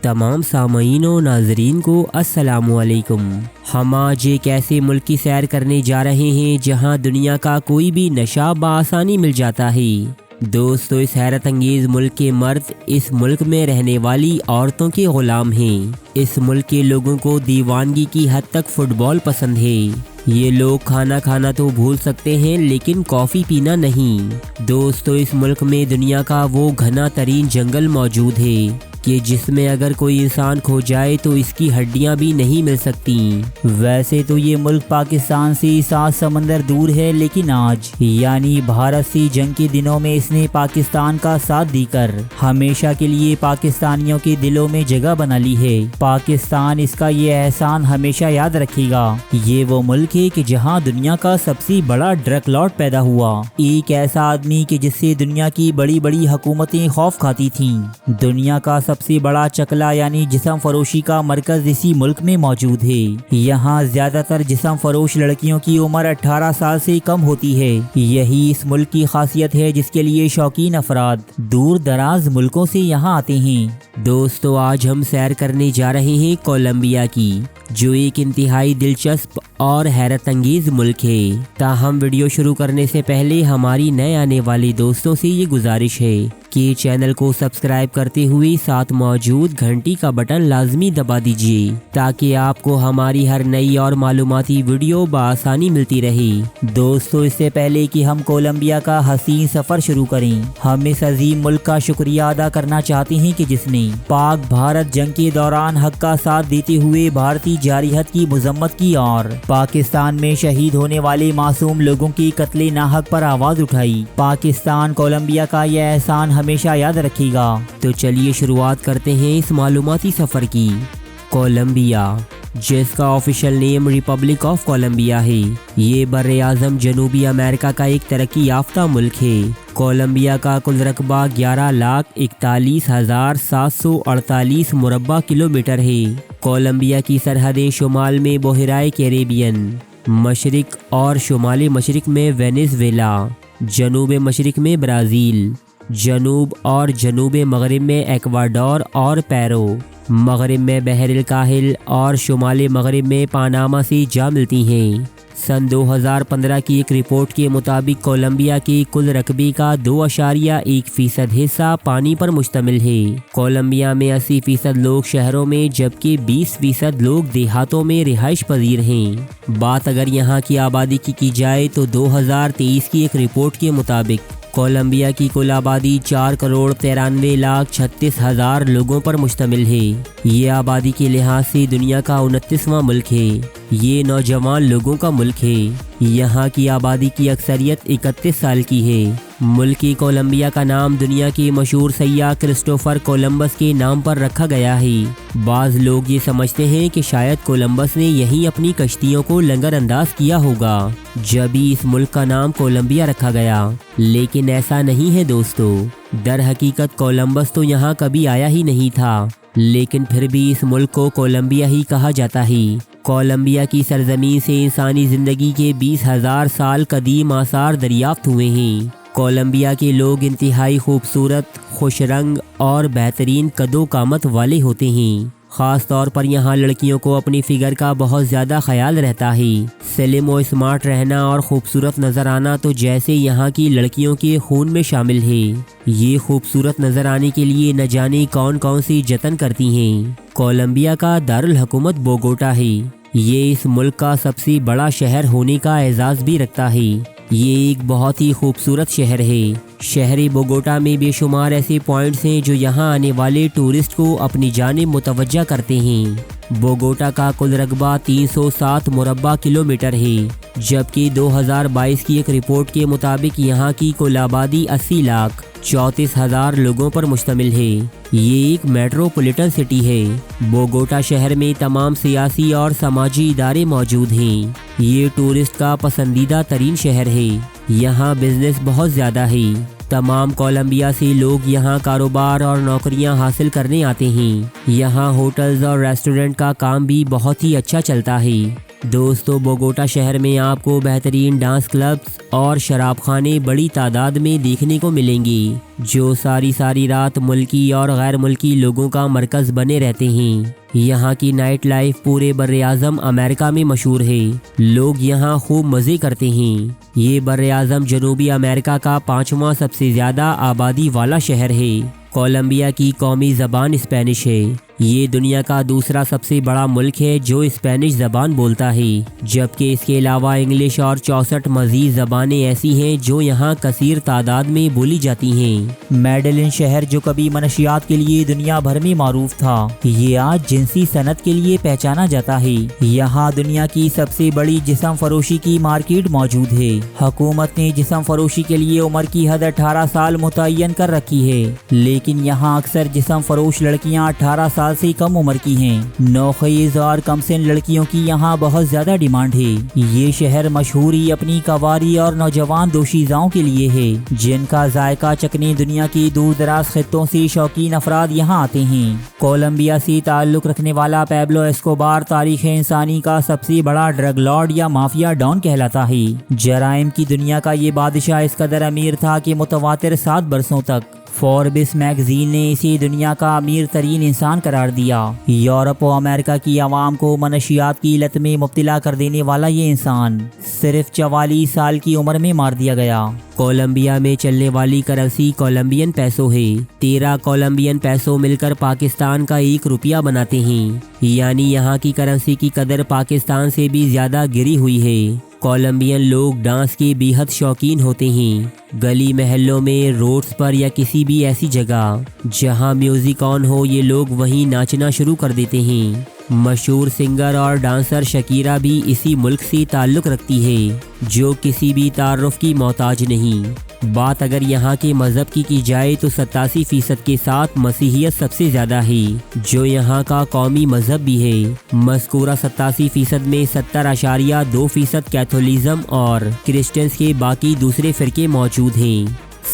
تمام سامعین و ناظرین کو السلام علیکم۔ ہم آج ایک ایسے ملک کی سیر کرنے جا رہے ہیں جہاں دنیا کا کوئی بھی نشہ بآسانی مل جاتا ہے۔ دوستو، اس حیرت انگیز ملک کے مرد اس ملک میں رہنے والی عورتوں کے غلام ہیں۔ اس ملک کے لوگوں کو دیوانگی کی حد تک فٹ بال پسند ہے۔ یہ لوگ کھانا کھانا تو بھول سکتے ہیں لیکن کافی پینا نہیں۔ دوستو، اس ملک میں دنیا کا وہ گھنا ترین جنگل موجود ہے کہ جس میں اگر کوئی انسان کھو جائے تو اس کی ہڈیاں بھی نہیں مل سکتی۔ ویسے تو یہ ملک پاکستان سے 7 سمندر دور ہے، لیکن آج یعنی بھارت سے جنگ کے دنوں میں اس نے پاکستان کا ساتھ دی کر ہمیشہ کے لیے پاکستانیوں کے دلوں میں جگہ بنا لی ہے۔ پاکستان اس کا یہ احسان ہمیشہ یاد رکھے گا۔ یہ وہ ملک ہے کہ جہاں دنیا کا سب سے بڑا ڈرگ لارڈ پیدا ہوا، ایک ایسا آدمی کہ جس سے دنیا کی بڑی بڑی حکومتیں خوف کھاتی تھیں۔ دنیا کا سب سے بڑا چکلا یعنی جسم فروشی کا مرکز اسی ملک میں موجود ہے۔ یہاں زیادہ تر جسم فروش لڑکیوں کی عمر 18 سال سے کم ہوتی ہے۔ یہی اس ملک کی خاصیت ہے جس کے لیے شوقین افراد دور دراز ملکوں سے یہاں آتے ہیں۔ دوستو، آج ہم سیر کرنے جا رہے ہیں کولمبیا کی، جو ایک انتہائی دلچسپ اور حیرت انگیز ملک ہے۔ تاہم ویڈیو شروع کرنے سے پہلے ہماری نئے آنے والے دوستوں سے یہ گزارش ہے کہ چینل کو سبسکرائب کرتے ہوئے ساتھ موجود گھنٹی کا بٹن لازمی دبا دیجیے تاکہ آپ کو ہماری ہر نئی اور معلوماتی ویڈیو بآسانی ملتی رہے۔ دوستو، اس سے پہلے کہ ہم کولمبیا کا حسین سفر شروع کریں، ہم اس عظیم ملک کا شکریہ ادا کرنا چاہتے ہیں کہ جس نے پاک بھارت جنگ کے دوران حق کا ساتھ دیتے ہوئے بھارتی جارحیت کی مذمت کی اور پاکستان میں شہید ہونے والے معصوم لوگوں کی قتل ناحق پر آواز اٹھائی۔ پاکستان کولمبیا کا یہ احسان ہمیشہ یاد رکھے گا۔ تو چلیے شروعات کرتے ہیں اس معلوماتی سفر کی۔ کولمبیا، جس کا official name republic of Columbia ہے، یہ بر اعظم جنوبی امریکہ کا ایک ترقی یافتہ ملک ہے۔ کولمبیا کا کل رقبہ 11,41,748 مربع کلومیٹر ہے۔ کولمبیا کی سرحدیں شمال میں بحیرہ کیریبین، مشرق اور شمال مشرق میں وینیزویلا، جنوب مشرق میں برازیل، جنوب اور جنوب مغرب میں ایکواڈور اور پیرو، مغرب میں بحر الکاہل اور شمال مغرب میں پاناما سے جا ملتی ہیں۔ سن 2015 کی ایک رپورٹ کے مطابق کولمبیا کے کل رقبے کا 2.1% حصہ پانی پر مشتمل ہے۔ کولمبیا میں 80% لوگ شہروں میں جبکہ 20% لوگ دیہاتوں میں رہائش پذیر ہیں۔ بات اگر یہاں کی آبادی کی جائے تو 2023 کی ایک رپورٹ کے مطابق کولمبیا کی کل آبادی 4,93,36,000 لوگوں پر مشتمل ہے۔ یہ آبادی کے لحاظ سے دنیا کا 29واں ملک ہے۔ یہ نوجوان لوگوں کا ملک ہے۔ یہاں کی آبادی کی اکثریت 31 سال کی ہے۔ ملک کولمبیا کا نام دنیا کے مشہور سیاح کرسٹوفر کولمبس کے نام پر رکھا گیا ہے۔ بعض لوگ یہ سمجھتے ہیں کہ شاید کولمبس نے یہیں اپنی کشتیوں کو لنگر انداز کیا ہوگا، جبھی اس ملک کا نام کولمبیا رکھا گیا، لیکن ایسا نہیں ہے دوستو۔ در حقیقت کولمبس تو یہاں کبھی آیا ہی نہیں تھا، لیکن پھر بھی اس ملک کو کولمبیا ہی کہا جاتا ہے۔ کولمبیا کی سرزمین سے انسانی زندگی کے 20,000 سال قدیم آثار دریافت ہوئے ہیں۔ کولمبیا کے لوگ انتہائی خوبصورت، خوش رنگ اور بہترین قد و قامت والے ہوتے ہیں۔ خاص طور پر یہاں لڑکیوں کو اپنی فگر کا بہت زیادہ خیال رہتا ہے۔ سلم و اسمارٹ رہنا اور خوبصورت نظر آنا تو جیسے یہاں کی لڑکیوں کے خون میں شامل ہے۔ یہ خوبصورت نظر آنے کے لیے نہ جانے کون کون سی جتن کرتی ہیں۔ کولمبیا کا دارالحکومت بوگوٹا ہے۔ یہ اس ملک کا سب سے بڑا شہر ہونے کا اعزاز بھی رکھتا ہے۔ یہ ایک بہت ہی خوبصورت شہر ہے۔ شہر بوگوٹا میں بے شمار ایسے پوائنٹس ہیں جو یہاں آنے والے ٹورسٹ کو اپنی جانب متوجہ کرتے ہیں۔ بوگوٹا کا کل رقبہ 307 مربع کلومیٹر ہے، جبکہ 2022 کی ایک رپورٹ کے مطابق یہاں کی کل آبادی 80,34,000 لوگوں پر مشتمل ہے۔ یہ ایک میٹروپولیٹن سٹی ہے۔ بوگوٹا شہر میں تمام سیاسی اور سماجی ادارے موجود ہیں۔ یہ ٹورسٹ کا پسندیدہ ترین شہر ہے۔ یہاں بزنس بہت زیادہ ہے۔ تمام کولمبیا سے لوگ یہاں کاروبار اور نوکریاں حاصل کرنے آتے ہیں۔ یہاں ہوٹلز اور ریسٹورنٹ کا کام بھی بہت ہی اچھا چلتا ہے۔ دوستو بوگوٹا شہر میں آپ کو بہترین ڈانس کلبز اور شراب خانے بڑی تعداد میں دیکھنے کو ملیں گے جو ساری رات ملکی اور غیر ملکی لوگوں کا مرکز بنے رہتے ہیں۔ یہاں کی نائٹ لائف پورے بر اعظم امریکہ میں مشہور ہے۔ لوگ یہاں خوب مزے کرتے ہیں۔ یہ بر اعظم جنوبی امریکہ کا 5واں سب سے زیادہ آبادی والا شہر ہے۔ کولمبیا کی قومی زبان اسپینش ہے۔ یہ دنیا کا دوسرا سب سے بڑا ملک ہے جو اسپینش زبان بولتا ہے، جبکہ اس کے علاوہ انگلش اور 64 مزید زبانیں ایسی ہیں جو یہاں کثیر تعداد میں بولی جاتی ہیں۔ میڈلن شہر جو کبھی منشیات کے لیے دنیا بھر میں معروف تھا، یہ آج جنسی صنعت کے لیے پہچانا جاتا ہے۔ یہاں دنیا کی سب سے بڑی جسم فروشی کی مارکیٹ موجود ہے۔ حکومت نے جسم فروشی کے لیے عمر کی حد 18 سال متعین کر رکھی ہے، لیکن یہاں اکثر جسم فروش لڑکیاں 18 سال سے کم عمر کی ہیں۔ نوخیز اور کم سن لڑکیوں کی یہاں بہت زیادہ ڈیمانڈ ہے۔ یہ شہر مشہور ہی اپنی قواری اور نوجوان دوشیزاؤں کے لیے ہے، جن کا ذائقہ چکھنے دنیا کی دور دراز خطوں سے شوقین افراد یہاں آتے ہیں۔ کولمبیا سے تعلق رکھنے والا پیبلو اسکوبار تاریخ انسانی کا سب سے بڑا ڈرگ لارڈ یا مافیا ڈان کہلاتا ہے۔ جرائم کی دنیا کا یہ بادشاہ اس قدر امیر تھا کہ متواتر 7 برسوں تک فوربس میگزین نے اسے دنیا کا امیر ترین انسان قرار دیا۔ یورپ و امریکہ کی عوام کو منشیات کی لت میں مبتلا کر دینے والا یہ انسان صرف 44 سال کی عمر میں مار دیا گیا۔ کولمبیا میں چلنے والی کرنسی کولمبین پیسو ہے۔ 13 کولمبین پیسو مل کر پاکستان کا 1 روپیہ بناتے ہیں، یعنی یہاں کی کرنسی کی قدر پاکستان سے بھی زیادہ گری ہوئی ہے۔ کولمبین لوگ ڈانس کے بے حد شوقین ہوتے ہیں۔ گلی محلوں میں، روڈز پر یا کسی بھی ایسی جگہ جہاں میوزک آن ہو، یہ لوگ وہیں ناچنا شروع کر دیتے ہیں۔ مشہور سنگر اور ڈانسر شکیرا بھی اسی ملک سے تعلق رکھتی ہے، جو کسی بھی تعارف کی محتاج نہیں۔ بات اگر یہاں کے مذہب کی جائے تو 87% کے ساتھ مسیحیت سب سے زیادہ ہے، جو یہاں کا قومی مذہب بھی ہے۔ مذکورہ 87% میں 70.2% کیتھولزم اور کرسچنز کے باقی دوسرے فرقے موجود ہیں۔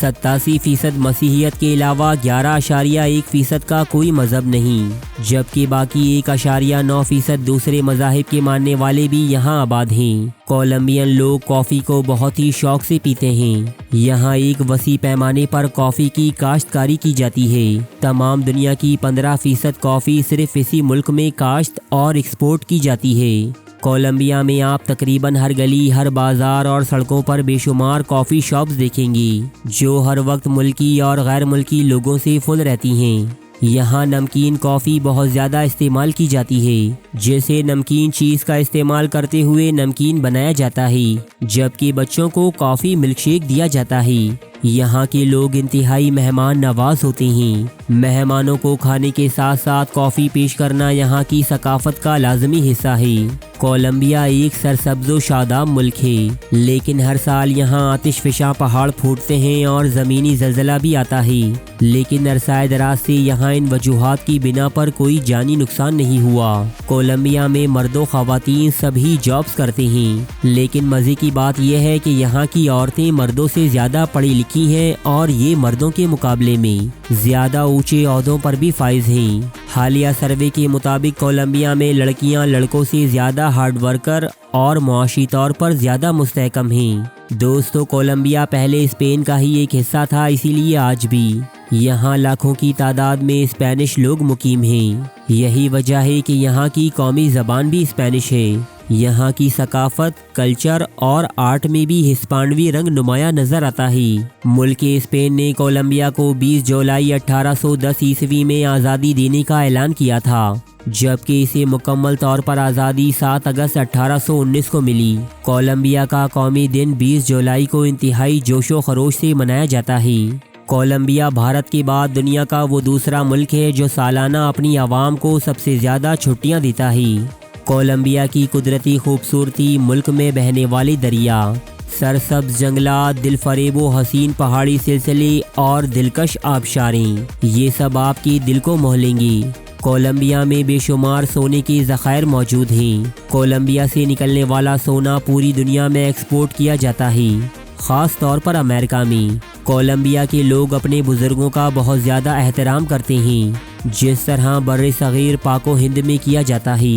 87% مسیحیت کے علاوہ 11.1% کا کوئی مذہب نہیں، جبکہ باقی 1.9% دوسرے مذاہب کے ماننے والے بھی یہاں آباد ہیں۔ کولمبین لوگ کافی کو بہت ہی شوق سے پیتے ہیں۔ یہاں ایک وسیع پیمانے پر کافی کی کاشتکاری کی جاتی ہے۔ تمام دنیا کی 15% کافی صرف اسی ملک میں کاشت اور ایکسپورٹ کی جاتی ہے۔ کولمبیا میں آپ تقریباً ہر گلی، ہر بازار اور سڑکوں پر بے شمار کافی شاپس دیکھیں گی، جو ہر وقت ملکی اور غیر ملکی لوگوں سے فل رہتی ہیں۔ یہاں نمکین کافی بہت زیادہ استعمال کی جاتی ہے، جیسے نمکین چیز کا استعمال کرتے ہوئے نمکین بنایا جاتا ہے، جبکہ بچوں کو کافی ملک شیک دیا جاتا ہے۔ یہاں کے لوگ انتہائی مہمان نواز ہوتے ہیں۔ مہمانوں کو کھانے کے ساتھ ساتھ کافی پیش کرنا یہاں کی ثقافت کا لازمی حصہ ہے۔ کولمبیا ایک سرسبز و شاداب ملک ہے، لیکن ہر سال یہاں آتش فشاں پہاڑ پھوٹتے ہیں اور زمینی زلزلہ بھی آتا ہے، لیکن عرصہ دراز سے یہاں ان وجوہات کی بنا پر کوئی جانی نقصان نہیں ہوا۔ کولمبیا میں مرد و خواتین سبھی جابز کرتے ہیں، لیکن مزے کی بات یہ ہے کہ یہاں کی عورتیں مردوں سے زیادہ پڑھی لکھی ہیں اور یہ مردوں کے مقابلے میں زیادہ اونچے عہدوں پر بھی فائز ہیں۔ حالیہ سروے کے مطابق کولمبیا میں لڑکیاں لڑکوں سے زیادہ ہارڈ ورکر اور معاشی طور پر زیادہ مستحکم ہیں۔ دوستو کولمبیا پہلے اسپین کا ہی ایک حصہ تھا، اسی لیے آج بھی یہاں لاکھوں کی تعداد میں اسپینش لوگ مقیم ہیں۔ یہی وجہ ہے کہ یہاں کی قومی زبان بھی اسپینش ہے۔ یہاں کی ثقافت، کلچر اور آرٹ میں بھی ہسپانوی رنگ نمایاں نظر آتا ہے۔ ملک اسپین نے کولمبیا کو 20 جولائی 1810 عیسوی میں آزادی دینے کا اعلان کیا تھا، جبکہ اسے مکمل طور پر آزادی 7 اگست 1819 کو ملی۔ کولمبیا کا قومی دن 20 جولائی کو انتہائی جوش و خروش سے منایا جاتا ہے۔ کولمبیا بھارت کے بعد دنیا کا وہ دوسرا ملک ہے جو سالانہ اپنی عوام کو سب سے زیادہ چھٹیاں دیتا ہے۔ کولمبیا کی قدرتی خوبصورتی، ملک میں بہنے والے دریا، سرسبز جنگلات، دل فریب و حسین پہاڑی سلسلے اور دلکش آبشاریں، یہ سب آپ کے دل کو موہ لیں گی۔ کولمبیا میں بے شمار سونے کے ذخائر موجود ہیں۔ کولمبیا سے نکلنے والا سونا پوری دنیا میں ایکسپورٹ کیا جاتا ہے، خاص طور پر امریکہ میں۔ کولمبیا کے لوگ اپنے بزرگوں کا بہت زیادہ احترام کرتے ہیں، جس طرح بر صغیر پاک و ہند میں کیا جاتا ہے۔